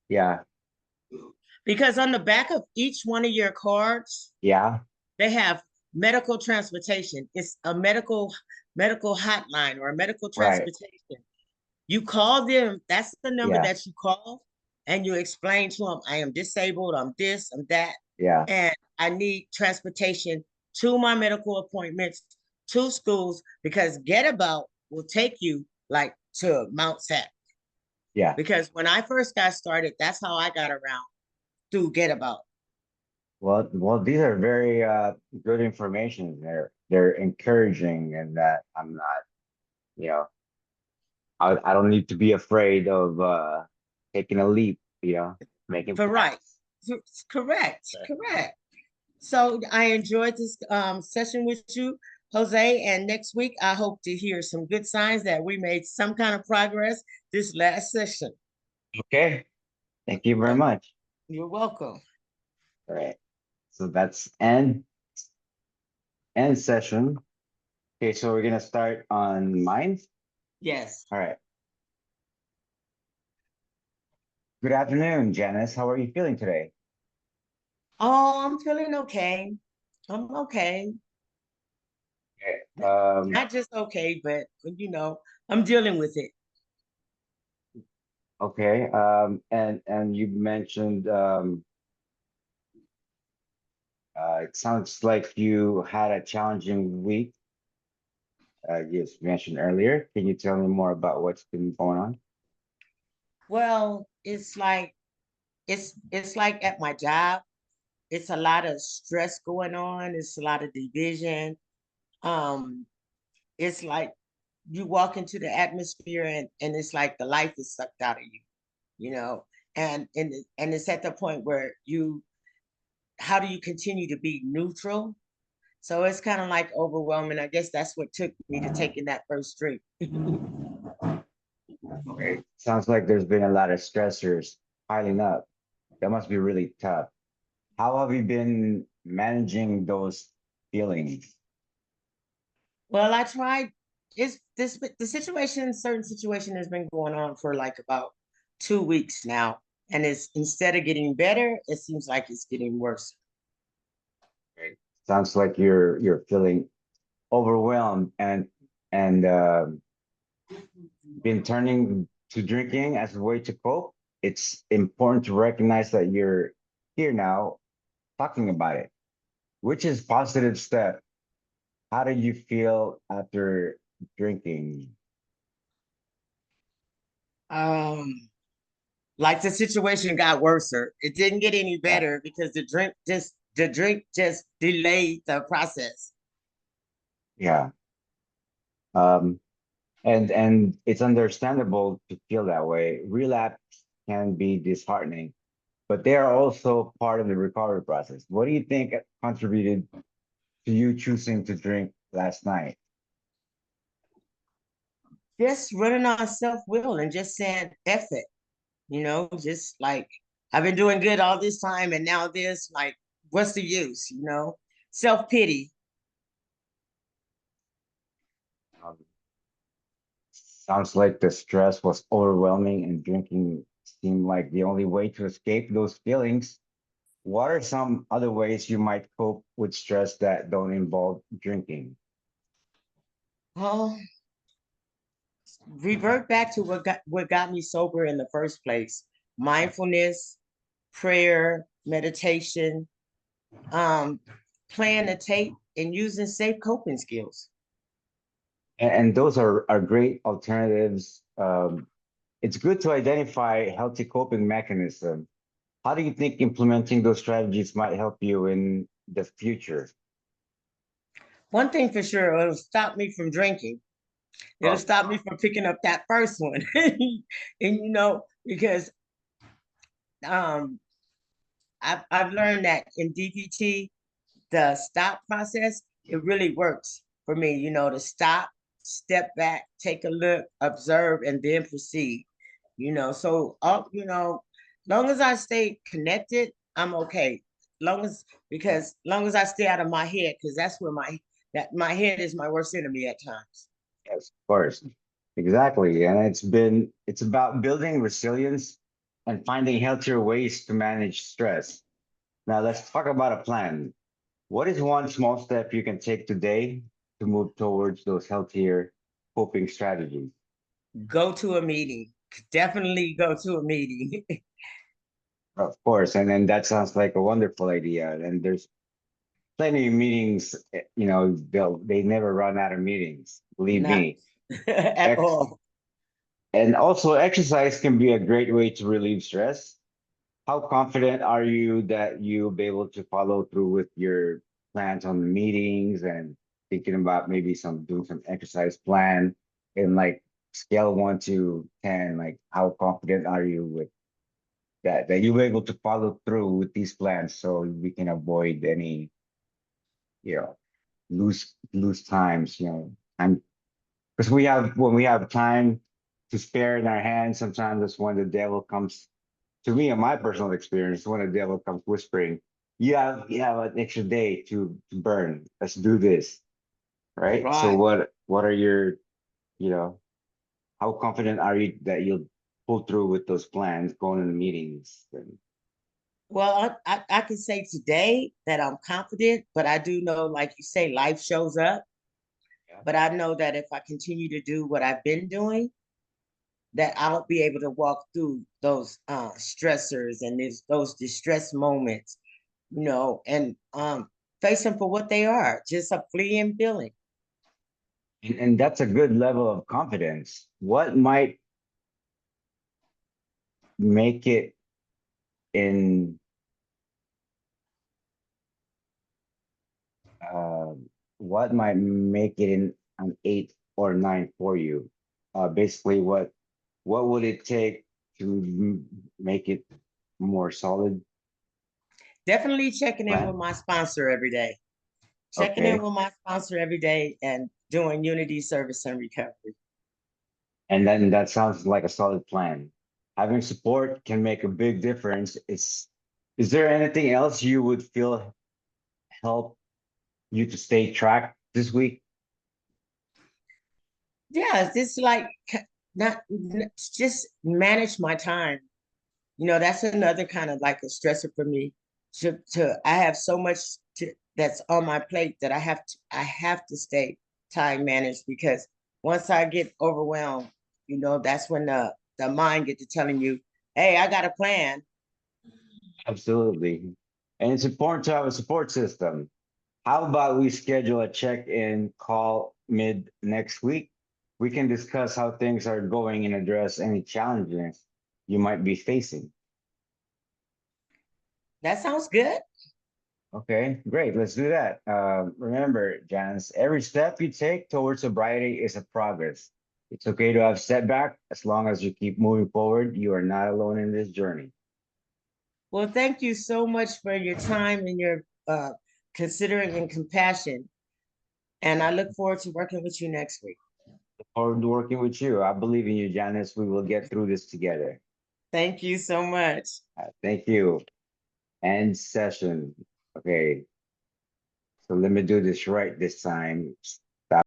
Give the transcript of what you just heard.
Yeah. Because on the back of each one of your cards, Yeah. they have medical transportation. It's a medical hotline or a medical Right. transportation. You call them, that's the number Yeah. that you call, and you explain to them, I am disabled, I'm this, I'm that, Yeah. and I need transportation to my medical appointments, to schools, because Get About will take you like to Mount Sac. Yeah. Because when I first got started, that's how I got around through Get About. Well, these are very good information. They're encouraging, and that I'm not, you know, I don't need to be afraid of taking a leap, making For right. plans. Correct. Okay. Correct. So I enjoyed this session with you, Jose. And next week, I hope to hear some good signs that we made some kind of progress this last session. Okay. Thank you very Uh, much. You're welcome. All right. So that's end session. Okay, so we're gonna start on mine. Yes. All right. Good afternoon, Janice. How are you feeling today? Oh, I'm feeling okay. I'm okay. Okay. Not just okay, but I'm dealing with it. Okay. And you mentioned it sounds like you had a challenging week. You just mentioned earlier. Can you tell me more about what's been going on? Well, it's like at my job, it's a lot of stress going on. It's a lot of division. Um, it's like you walk into the atmosphere and it's like the life is sucked out of you, you know. And it's at the point where you how do you continue to be neutral? So it's kind of like overwhelming. I guess that's what took me to taking that first drink. Okay. Sounds like there's been a lot of stressors piling up. That must be really tough. How have you been managing those feelings? Well, I tried. It's this the situation, certain situation has been going on for like about 2 weeks now. And it's instead of getting better, it seems like it's getting worse. Right. Sounds like you're feeling overwhelmed and been turning to drinking as a way to cope. It's important to recognize that you're here now talking about it, which is positive step. How did you feel after drinking? Um, like the situation got worse. It didn't get any Yeah, better because the drink just delayed the process. yeah. Um, and it's understandable to feel that way. Relapse can be disheartening, but they are also part of the recovery process. What do you think contributed to you choosing to drink last night? Just running on self-will and just saying F it, just like I've been doing good all this time and now this, like, what's the use? Self-pity. Um, Sounds like the stress was overwhelming and drinking seemed like the only way to escape those feelings. What are some other ways you might cope with stress that don't involve drinking? Well, revert back to what got me sober in the first place. Mindfulness, prayer, meditation, um, playing the tape, and using safe coping skills. And those are great alternatives. It's good to identify healthy coping mechanism. How do you think implementing those strategies might help you in the future? One thing for sure, it'll stop me from drinking. It'll Oh, stop me from picking up that first one. And because um I've learned that in DPT, the stop process, it really works for me, to stop, step back, take a look, observe, and then proceed. Long as I stay connected, I'm okay. Long as I stay out of my head, because that's where my head is my worst enemy at times. yes, of course. Exactly. And it's about building resilience and finding healthier ways to manage stress. Now let's talk about a plan. What is one small step you can take today to move towards those healthier coping strategies? Go to a meeting. Definitely go to a meeting. Of course, and then that sounds like a wonderful idea. And there's plenty of meetings, they never run out of meetings, believe Not me. at Ex all. and also exercise can be a great way to relieve stress. How confident are you that you'll be able to follow through with your plans on the meetings and thinking about maybe doing some exercise plan in like scale 1 to 10, like how confident are you with that you'll be able to follow through with these plans so we can avoid any, you know, lose times, time because when we have time to spare in our hands, sometimes that's when the devil comes to me, in my personal experience, when the devil comes whispering, you have an extra day to burn. Let's do this. Right. So Right. what are your, you know, how confident are you that you'll pull through with those plans, going to the meetings? Well, I can say today that I'm confident, but I do know, like you say, life shows up. Yeah. But I know that if I continue to do what I've been doing, that I'll be able to walk through those stressors and those distress moments, and face them for what they are, just a fleeting feeling. And that's a good level of confidence. What might make it in uh, what might make it in an 8 or 9 for you? Basically, what would it take to make it more solid Definitely checking in with plan? my sponsor every day. Checking in Okay, with my sponsor every day and doing Unity Service and Recovery. and then that sounds like a solid plan. Having support can make a big difference. Is there anything else you would feel help you to stay track this week? Yeah, it's like just manage my time. That's another kind of like a stressor for me. I have so much that's on my plate that I have to stay time managed, because once I get overwhelmed, that's when the mind get to telling you, hey, I got a plan. Absolutely. And it's important to have a support system. How about we schedule a check-in call mid next week? We can discuss how things are going and address any challenges you might be facing. That sounds good. Okay, great. Let's do that. Remember, Janice, every step you take towards sobriety is a progress. It's okay to have setback as long as you keep moving forward. You are not alone in this journey. Well, thank you so much for your time and your considering and compassion. And I look forward to working with you next week. Look forward to working with you. I believe in you, Janice. We will get through this together. Thank you so much. Thank you. End session. Okay, so let me do this right this time.